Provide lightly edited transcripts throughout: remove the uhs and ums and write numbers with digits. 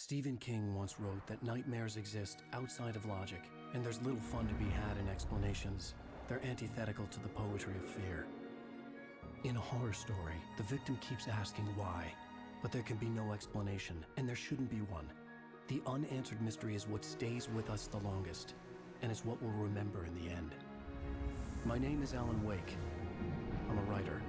Stephen King once wrote that nightmares exist outside of logic, and there's little fun to be had in explanations. They're antithetical to the poetry of fear. In a horror story, the victim keeps asking why, but there can be no explanation, and there shouldn't be one. The unanswered mystery is what stays with us the longest, and it's what we'll remember in the end. My name is Alan Wake. I'm a writer.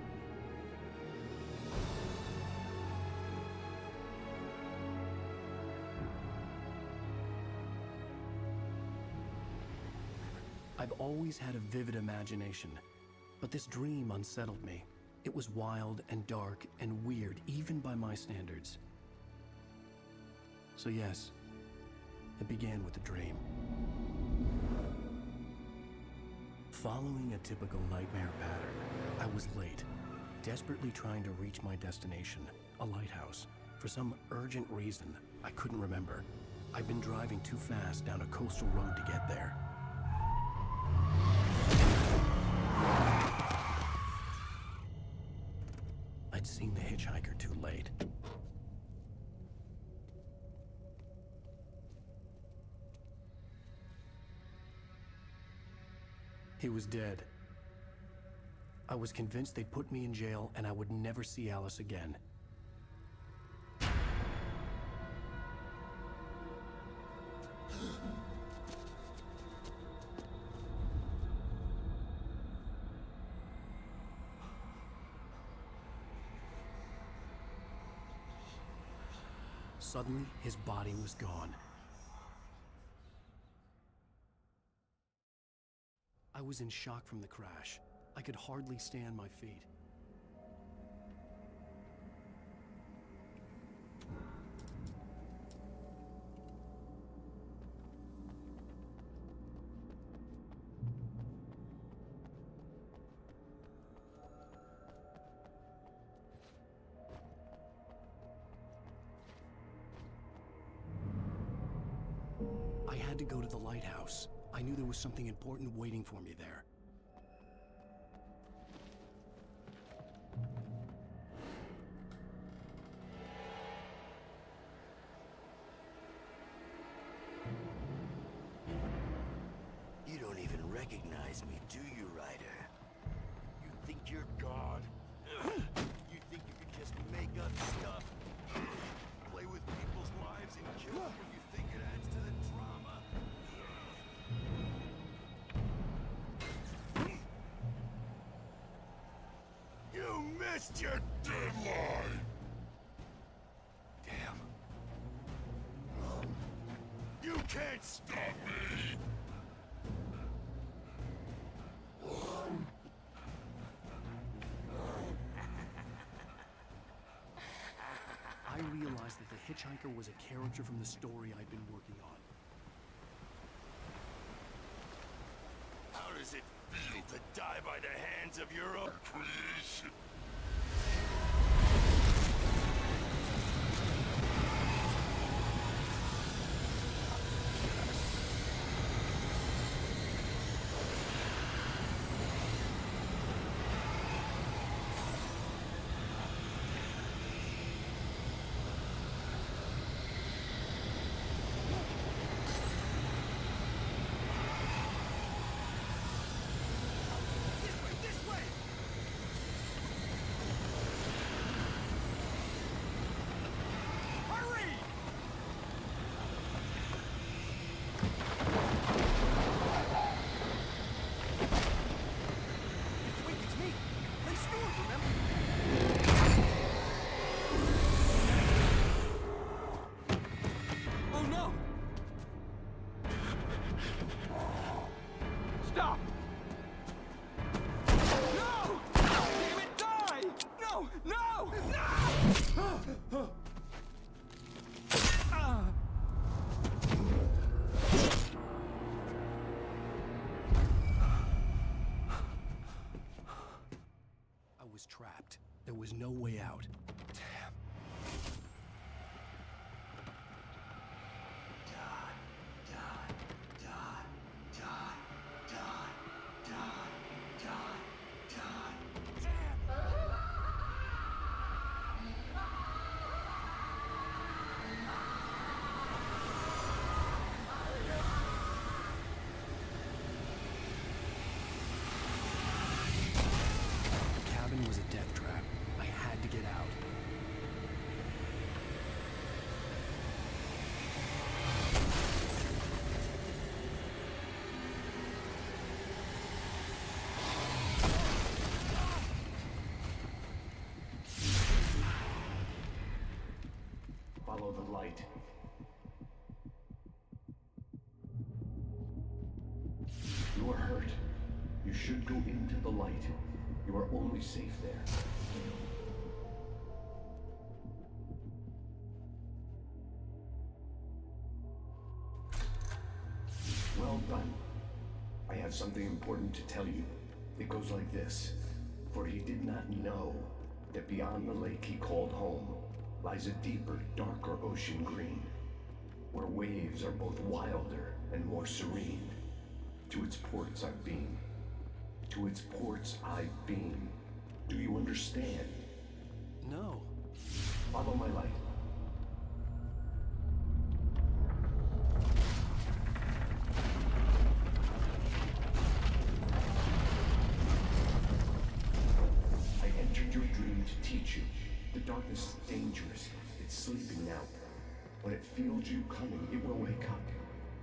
I've always had a vivid imagination, but this dream unsettled me. It was wild and dark and weird, even by my standards. So yes, it began with a dream. Following a typical nightmare pattern, I was late, desperately trying to reach my destination, a lighthouse. For some urgent reason, I couldn't remember. I'd been driving too fast down a coastal road to get there. I'd seen the hitchhiker too late. He was dead. I was convinced they'd put me in jail and I would never see Alice again. Suddenly, his body was gone. I was in shock from the crash. I could hardly stand my feet. I had to go to the lighthouse. I knew there was something important waiting for me there. You don't even recognize me, do you, Ryder? You think you're God? You think you can just make up stuff? Play with people's lives and kill them when you think it adds to the drama? You missed your deadline! Damn. You can't stop me! I realized that the hitchhiker was a character from the story I'd been working on. How does it feel to die by the hands of your own creation? Stop! No! Damn it, die! No! No! No! I was trapped. There was no way out. cabin was a death trap. I had to get out. Follow the light. You are hurt. You should go into the light. You are only safe there. Well done. I have something important to tell you. It goes like this. For he did not know that beyond the lake he called home lies a deeper, darker ocean green, where waves are both wilder and more serene. To its ports I've been. To its ports I've been. Do you understand? No. Follow my light. I entered your dream to teach you. The darkness is dangerous. It's sleeping now. When it feels you coming, it will wake up.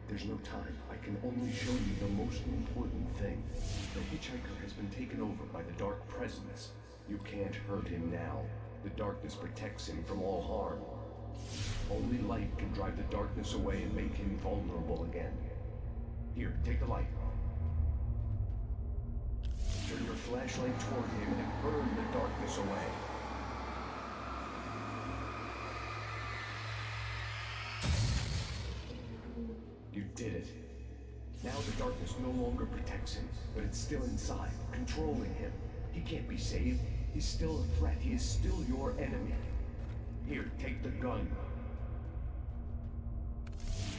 There's no time. I can only show you the most important thing. The hitchhiker has been taken over by the dark presence. You can't hurt him now. The darkness protects him from all harm. Only light can drive the darkness away and make him vulnerable again. Here, take the light. Turn your flashlight toward him and burn the darkness away. You did it. Now the darkness no longer protects him, but it's still inside, controlling him. He can't be saved. He's still a threat. He is still your enemy. Here, take the gun.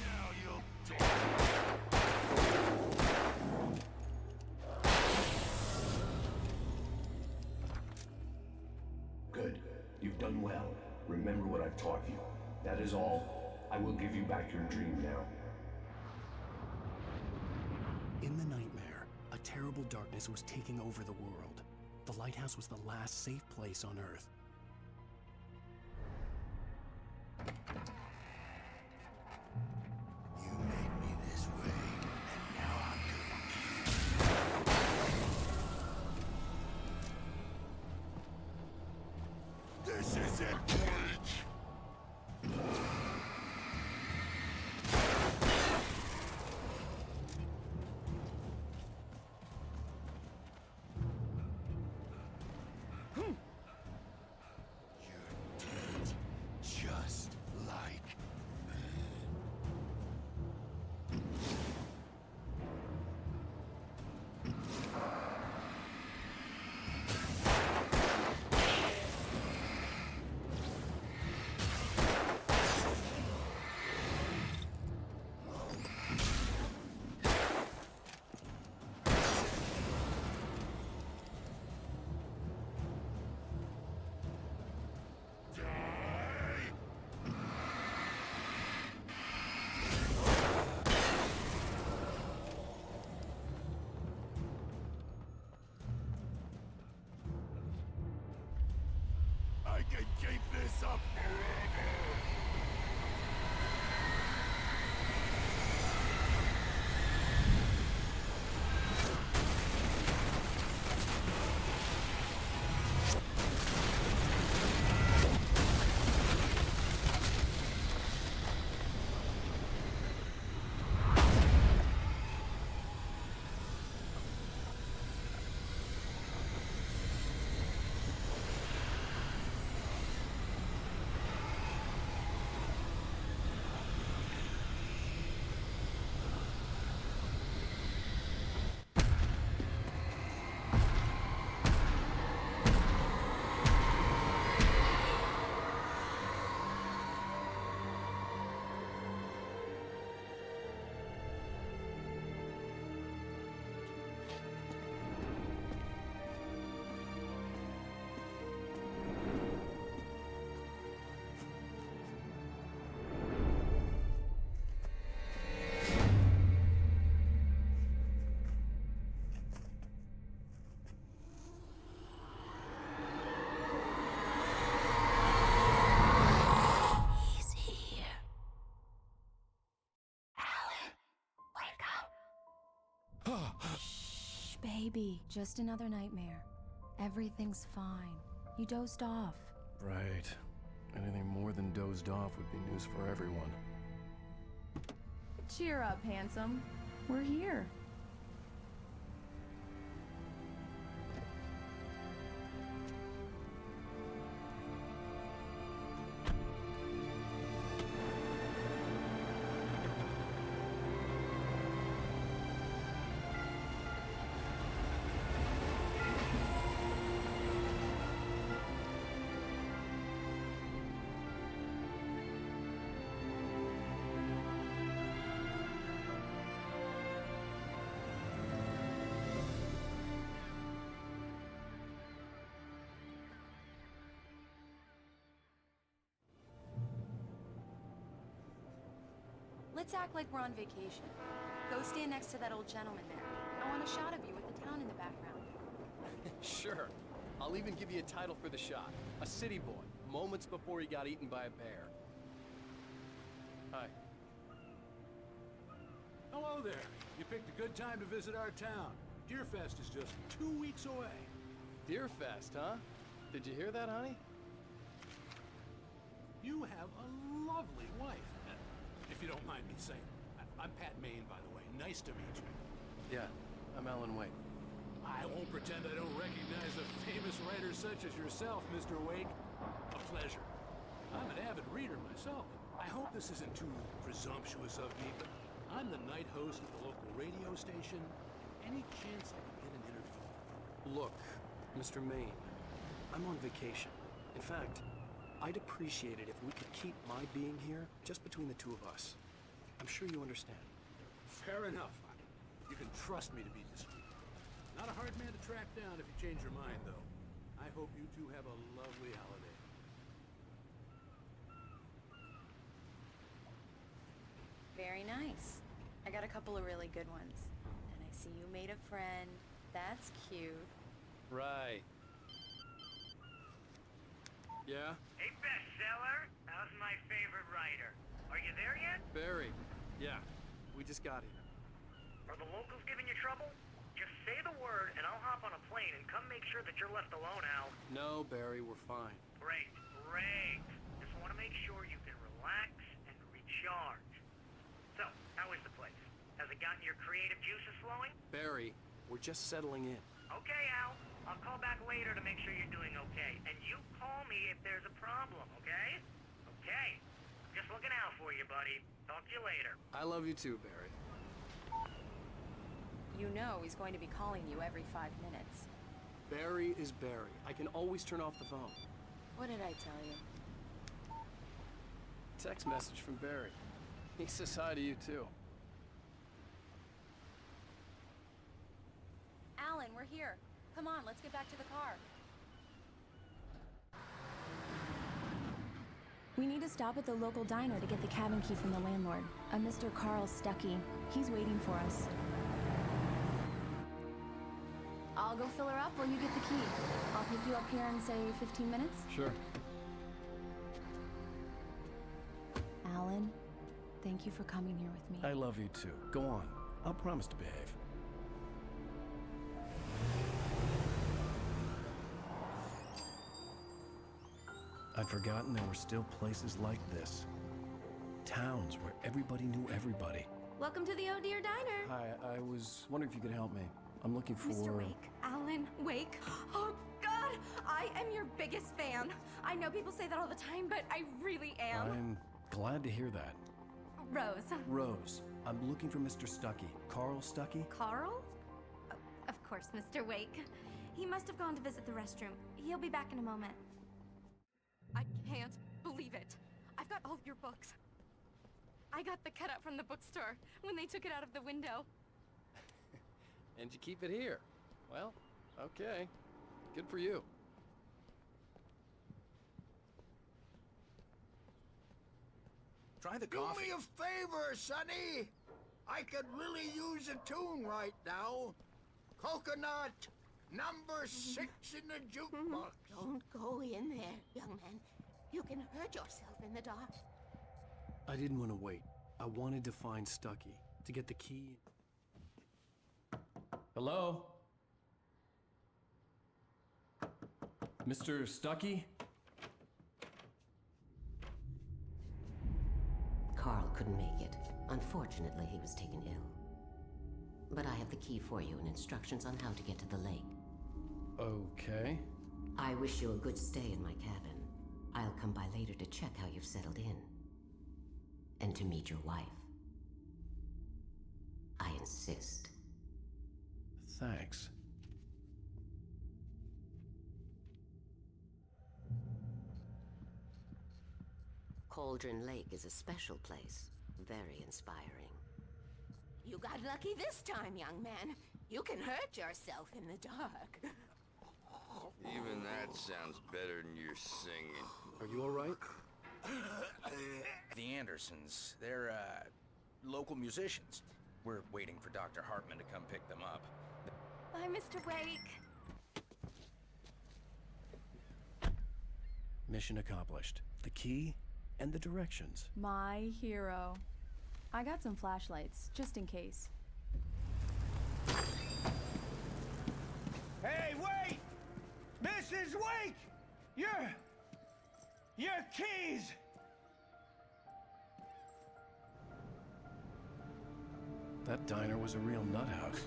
Now you'll die. Good. You've done well. Remember what I've taught you. That is all. I will give you back your dream now. In the nightmare, a terrible darkness was taking over the world. The lighthouse was the last safe place on Earth. You made me this way, and now I'm gonna kill you. This is it, Page! You're dead, just like me. I can keep this up forever! Baby, just another nightmare. Everything's fine. You dozed off. Right. Anything more than dozed off would be news for everyone. Cheer up, handsome. We're here. Let's act like we're on vacation. Go stand next to that old gentleman there. I want a shot of you with the town in the background. Sure. I'll even give you a title for the shot. A city boy, moments before he got eaten by a bear. Hi. Hello there. You picked a good time to visit our town. Deerfest is just 2 weeks away. Deerfest, huh? Did you hear that, honey? You have a lovely wife, if you don't mind me saying. I'm Pat Maine, by the way. Nice to meet you. Yeah, I'm Alan Wake. I won't pretend I don't recognize a famous writer such as yourself, Mr. Wake. A pleasure. I'm an avid reader myself. I hope this isn't too presumptuous of me, but I'm the night host of the local radio station. Any chance I can get an interview? Look, Mr. Maine, I'm on vacation. In fact, I'd appreciate it if we could keep my being here just between the two of us. I'm sure you understand. Fair enough. You can trust me to be discreet. Not a hard man to track down if you change your mind, though. I hope you two have a lovely holiday. Very nice. I got a couple of really good ones. And I see you made a friend. That's cute. Right. Yeah? Hey, bestseller! How's my favorite writer? Are you there yet? Barry. Yeah. We just got here. Are the locals giving you trouble? Just say the word and I'll hop on a plane and come make sure that you're left alone, Al. No, Barry, we're fine. Great, great. Just want to make sure you can relax and recharge. So, how is the place? Has it gotten your creative juices flowing? Barry, we're just settling in. Okay, Al. I'll call back later to make sure you're doing okay. And you call me if there's a problem, okay? Okay. Just looking out for you, buddy. Talk to you later. I love you too, Barry. You know he's going to be calling you every 5 minutes. Barry is Barry. I can always turn off the phone. What did I tell you? Text message from Barry. He says hi to you too. Alan, we're here. Come on, let's get back to the car. We need to stop at the local diner to get the cabin key from the landlord, a Mr. Carl Stuckey. He's waiting for us. I'll go fill her up while you get the key. I'll pick you up here in, say, 15 minutes? Sure. Alan, thank you for coming here with me. I love you too. Go on. I'll promise to behave. I'd forgotten there were still places like this. Towns where everybody knew everybody. Welcome to the Oh Dear Diner. Hi, I was wondering if you could help me. I'm looking for... Mr. Wake. Alan Wake. Oh, God! I am your biggest fan. I know people say that all the time, but I really am. I'm glad to hear that. Rose. Rose, I'm looking for Mr. Stuckey. Carl Stuckey? Carl? Of course, Mr. Wake. He must have gone to visit the restroom. He'll be back in a moment. I can't believe it. I've got all your books. I got the cutout from the bookstore when they took it out of the window. And you keep it here. Well, okay. Good for you. Try the Do coffee. me a favor, Sonny. I could really use a tune right now. Coconut, number 6 in the jukebox. Don't go in there, young man. You can hurt yourself in the dark. I didn't want to wait. I wanted to find Stuckey, to get the key. Hello? Mr. Stuckey? Carl couldn't make it. Unfortunately, he was taken ill. But I have the key for you and instructions on how to get to the lake. Okay. I wish you a good stay in my cabin. I'll come by later to check how you've settled in. And to meet your wife. I insist. Thanks. Cauldron Lake is a special place. Very inspiring. You got lucky this time, young man. You can hurt yourself in the dark. Even that sounds better than your singing. Are you all right? The Andersons, they're, local musicians. We're waiting for Dr. Hartman to come pick them up. Bye, Mr. Wake. Mission accomplished. The key and the directions. My hero. I got some flashlights, just in case. Hey, wait! Mrs. Wake! Your keys! That diner was a real nut house.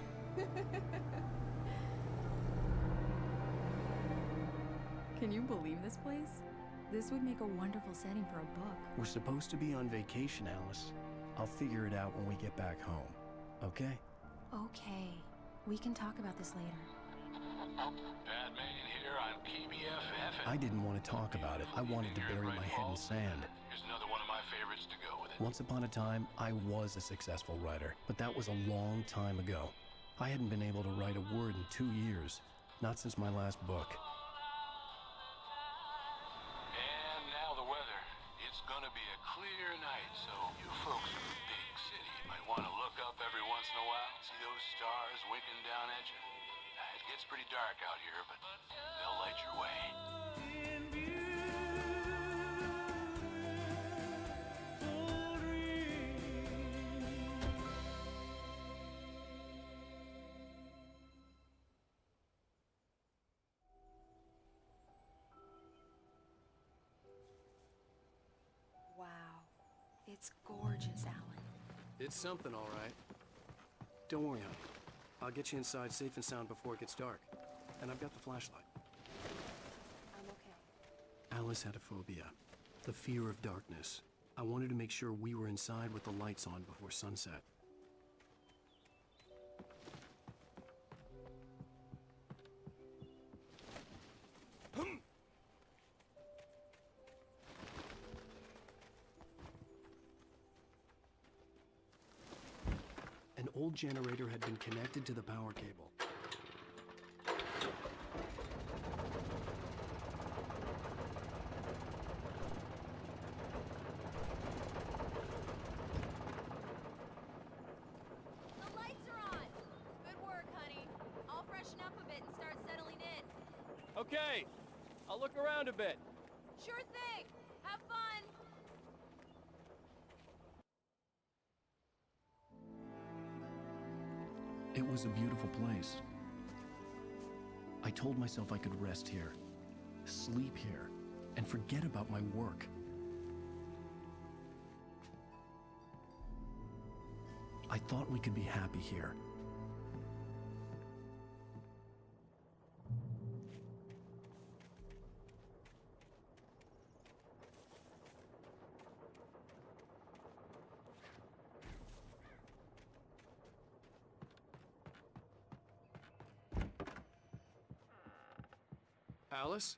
Can you believe this place? This would make a wonderful setting for a book. We're supposed to be on vacation, Alice. I'll figure it out when we get back home. Okay? Okay. We can talk about this later. Batman here on KBFF. I didn't want to talk about it. I wanted to bury my head in sand. Here's another one of my favorites to go with it. Once upon a time, I was a successful writer, but that was a long time ago. I hadn't been able to write a word in 2 years. Not since my last book. And now the weather. It's gonna be a clear night, so you folks in the big city might want to look up every once in a while, see those stars winking down at you. It gets pretty dark out here, but they'll light your way. Wow. It's gorgeous, Alan. It's something, all right. Don't worry, honey. I'll get you inside safe and sound before it gets dark. And I've got the flashlight. I'm okay. Alice had a phobia. The fear of darkness. I wanted to make sure we were inside with the lights on before sunset. An old generator had been connected to the power cable. The lights are on. Good work, honey. I'll freshen up a bit and start settling in. Okay. I'll look around a bit. Sure thing. Have fun. It was a beautiful place. I told myself I could rest here, sleep here, and forget about my work. I thought we could be happy here. Alice?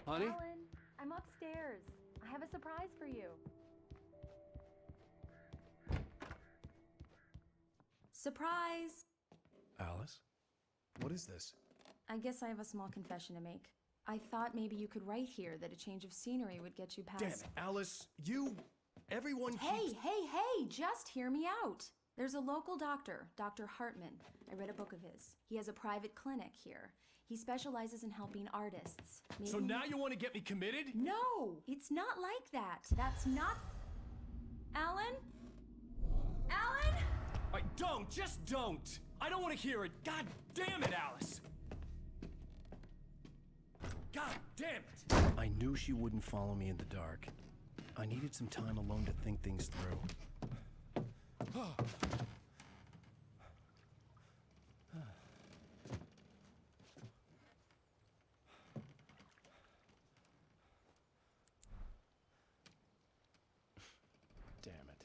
Honey? Alan, I'm upstairs. I have a surprise for you. Surprise! Alice? What is this? I guess I have a small confession to make. I thought maybe you could write here that a change of scenery would get you past... Damn it, Alice! Everyone Hey, just hear me out! There's a local doctor, Dr. Hartman. I read a book of his. He has a private clinic here. He specializes in helping artists. So now you want to get me committed? No! It's not like that. That's not... Alan? Alan? Don't! Just don't! I don't want to hear it! God damn it, Alice! God damn it! I knew she wouldn't follow me in the dark. I needed some time alone to think things through. Damn it.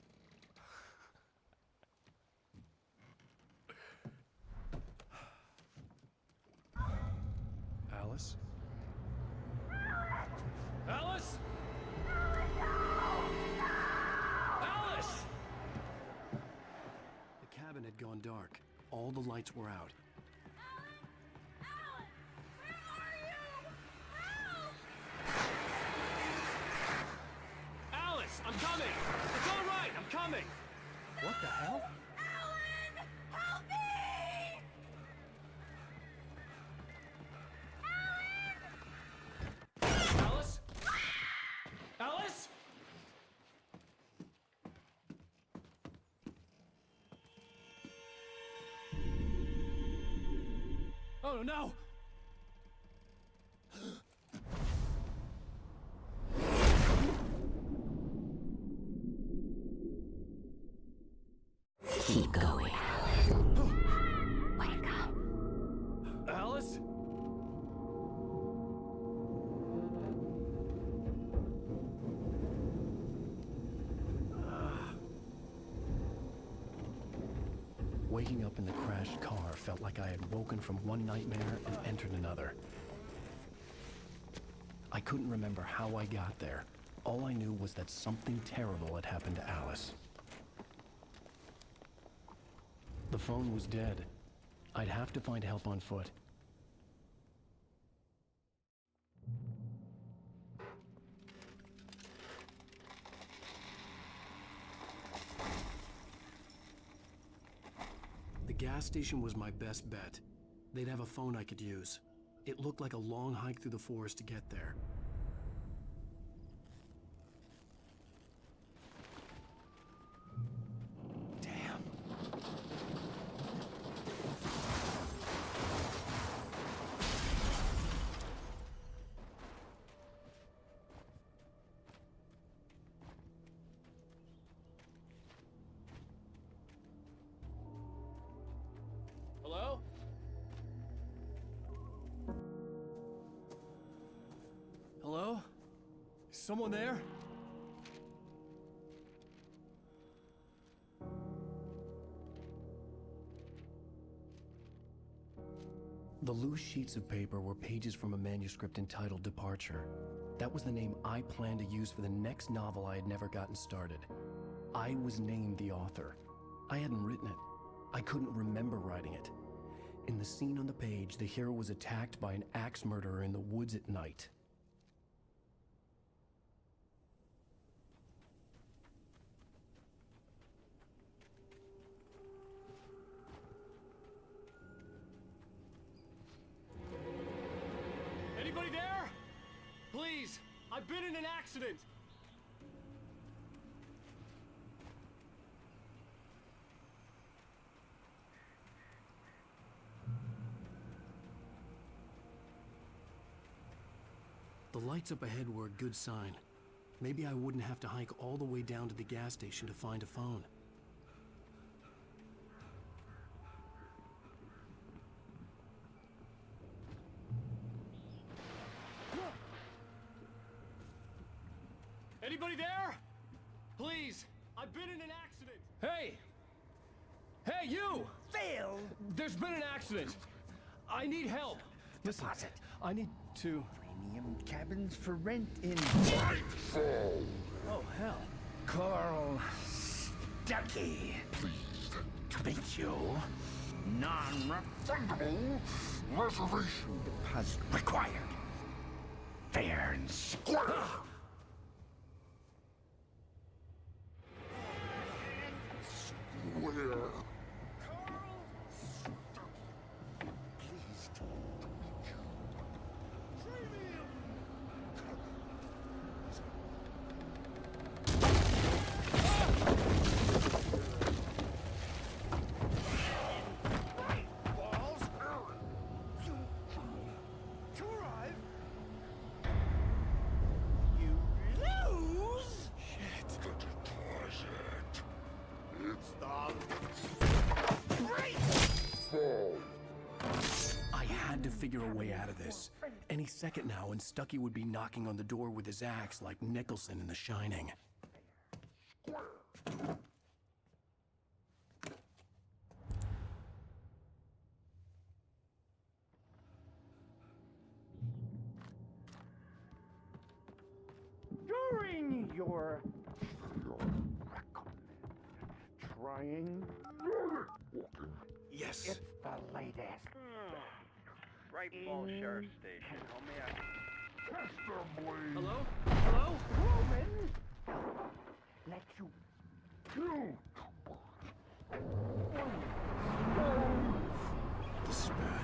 Alice? Alice? Alice! The cabin had gone dark. All the lights were out. Alice, I'm coming! It's all right, I'm coming! What the hell? Alan! Help me! Alice? Alice? Oh no! Keep going. Wake up. Alice? Waking up in the crashed car felt like I had woken from one nightmare and entered another. I couldn't remember how I got there. All I knew was that something terrible had happened to Alice. The phone was dead. I'd have to find help on foot. The gas station was my best bet. They'd have a phone I could use. It looked like a long hike through the forest to get there. Damn. Hello? Hello? Is someone there? The loose sheets of paper were pages from a manuscript entitled Departure. That was the name I planned to use for the next novel I had never gotten started. I was named the author. I hadn't written it. I couldn't remember writing it. In the scene on the page, the hero was attacked by an axe murderer in the woods at night. Anybody there? Please, I've been in an accident. The lights up ahead were a good sign. Maybe I wouldn't have to hike all the way down to the gas station to find a phone. Anybody there? Please, I've been in an accident. Hey! Hey, you! Phil! There's been an accident. I need help. Listen, Deposit. I need to... Premium cabins for rent in Oh, hell. Carl Stuckey. Pleased to meet you. Non-refundable reservation deposit required. Fair and square. Square. figure a way out of this. Any second now, and Stucky would be knocking on the door with his axe like Nicholson in The Shining. During your trying. Yes. It's the latest. Right Falls Sheriff Station. How may I... Tester blade. Hello? Hello? Roman. Let you do. This is bad.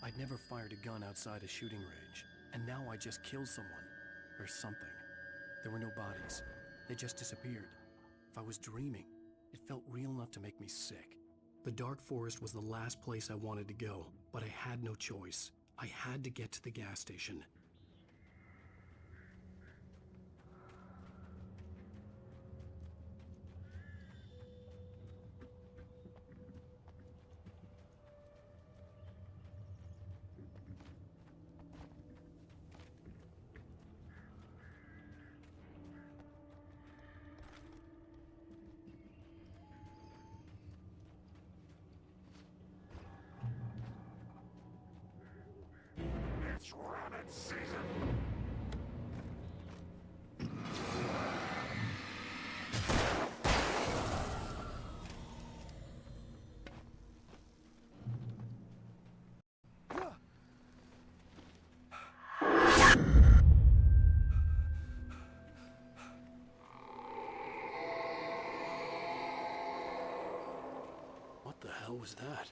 I'd never fired a gun outside a shooting range, and now I just killed someone. Or something. There were no bodies. They just disappeared. If I was dreaming, it felt real enough to make me sick. The dark forest was the last place I wanted to go, but I had no choice. I had to get to the gas station. It's rabbit season. What the hell was that?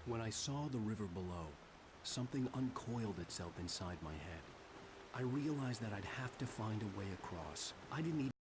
When I saw the river below, something uncoiled itself inside my head. I realized that I'd have to find a way across. I didn't even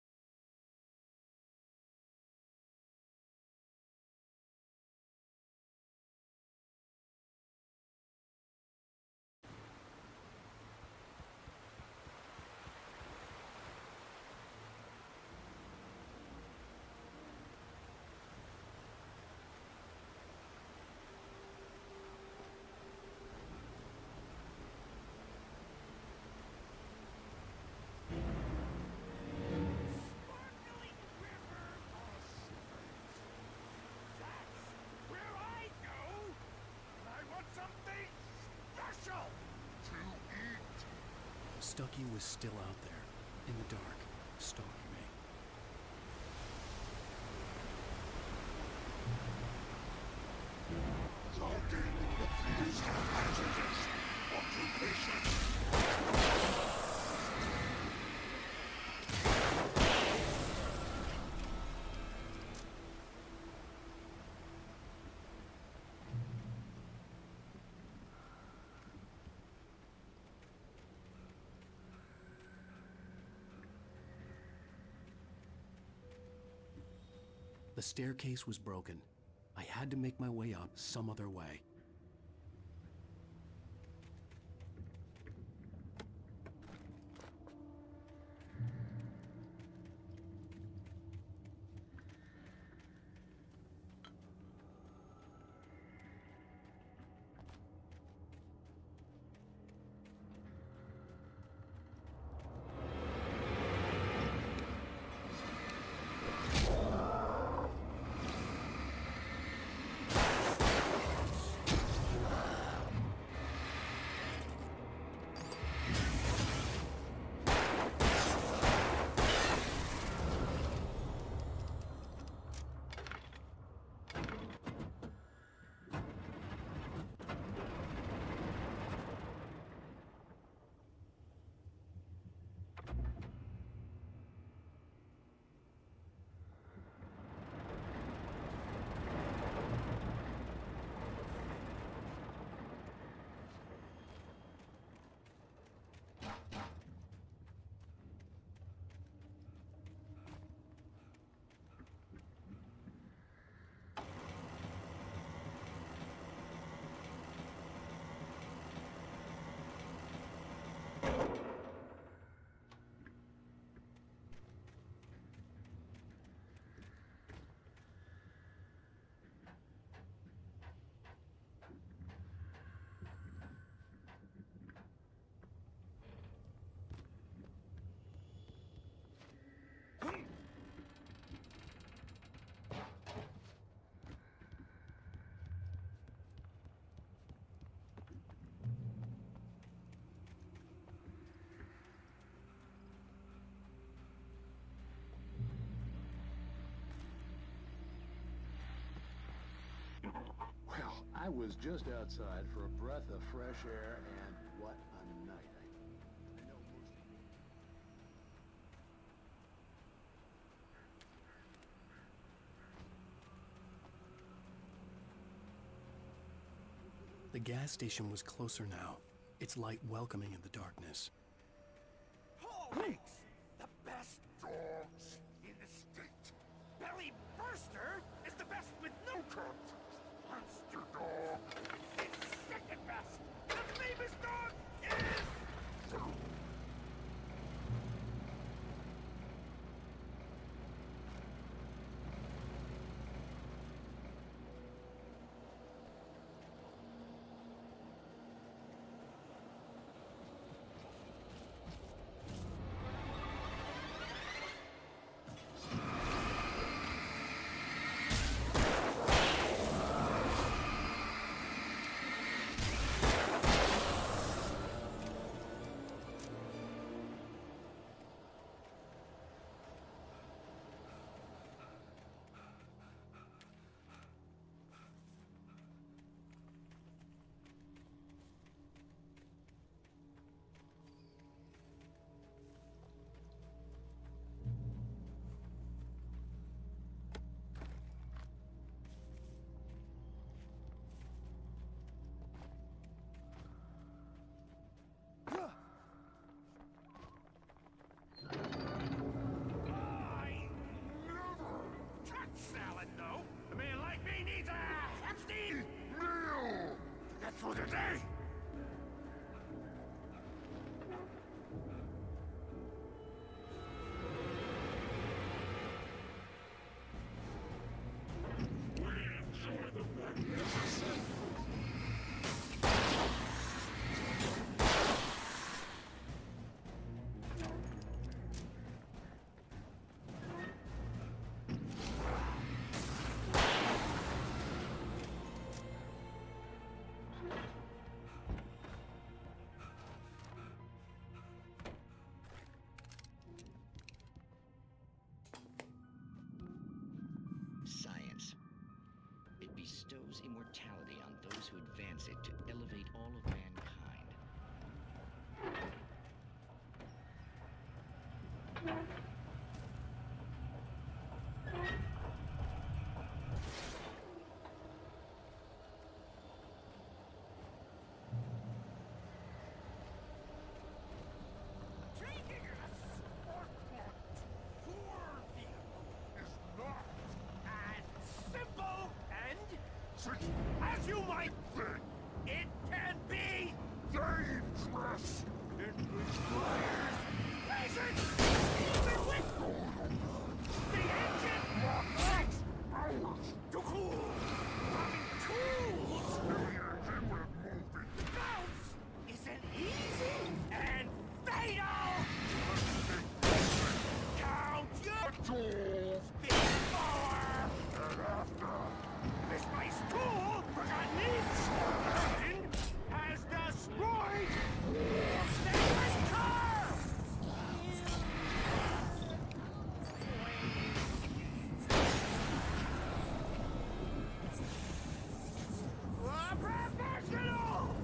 Stucky was still out there, in the dark, stalking me. The staircase was broken. I had to make my way up some other way. I was just outside for a breath of fresh air, and what a night. I know most The gas station was closer now, its light welcoming in the darkness. Makes the best dogs in the state. Belly Burster is the best with no context. Monster Dog is second best. The famous dog is... Salad, no. A man like me needs a hefty meal to get through the day. Enjoy the magnificent. Science. It bestows immortality on those who advance it to elevate all of mankind. Taking a sport poor vehicle is not as simple and as you might think. It can be dangerous. It requires patience, even with the engine takes hours to cool. Having tools. The bounce isn't easy and fatal. Count your tools before and after. This nice tool, forgotten engine, has destroyed your stainless car! A professional!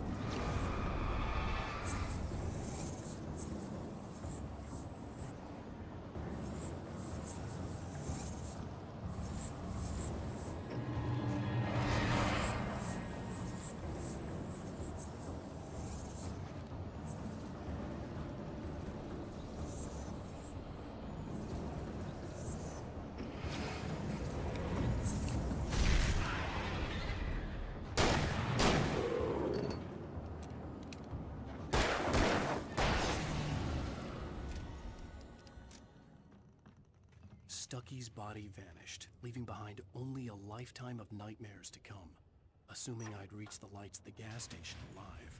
Stucky's body vanished, leaving behind only a lifetime of nightmares to come, assuming I'd reach the lights of the gas station alive.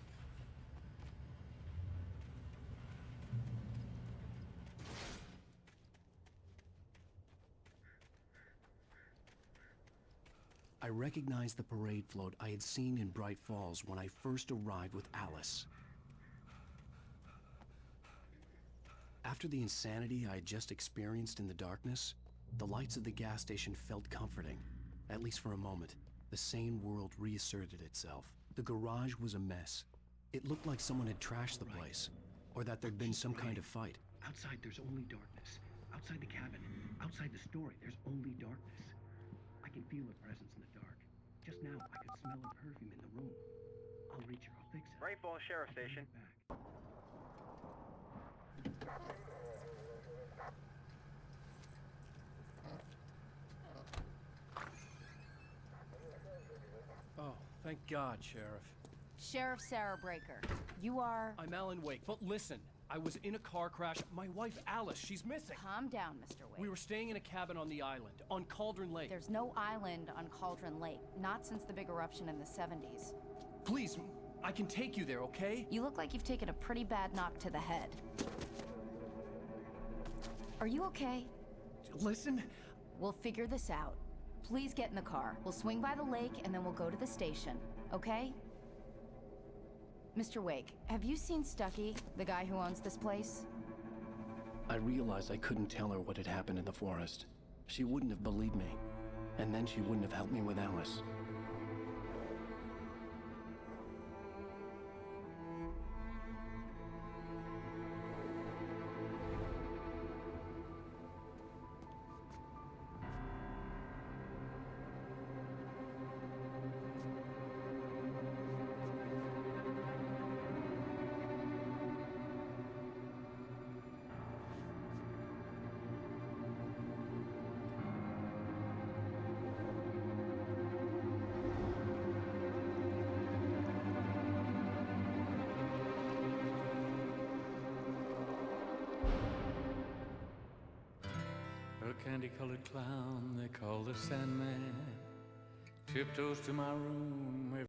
I recognized the parade float I had seen in Bright Falls when I first arrived with Alice. After the insanity I had just experienced in the darkness, the lights of the gas station felt comforting, at least for a moment. the sane world reasserted itself. The garage was a mess. It looked like someone had trashed the place, or that there'd been some kind of fight. Outside, there's only darkness. Outside the cabin, outside the story, there's only darkness. I can feel a presence in the dark. Just now, I could smell a perfume in the room. I'll reach her. I'll fix it. Right Falls Sheriff Station. Oh, thank God, Sheriff. Sheriff Sarah Breaker. You are... I'm Alan Wake, but listen. I was in a car crash. My wife, Alice, she's missing. Calm down, Mr. Wake. We were staying in a cabin on the island, on Cauldron Lake. There's no island on Cauldron Lake. Not since the big eruption in the 70s. Please, I can take you there, okay? You look like you've taken a pretty bad knock to the head. Are you okay? Listen. We'll figure this out. Please get in the car. We'll swing by the lake and then we'll go to the station, okay? Mr. Wake, have you seen Stucky, the guy who owns this place? I realized I couldn't tell her what had happened in the forest. She wouldn't have believed me, and then she wouldn't have helped me with Alice. A candy-colored clown they call the Sandman tiptoes to my room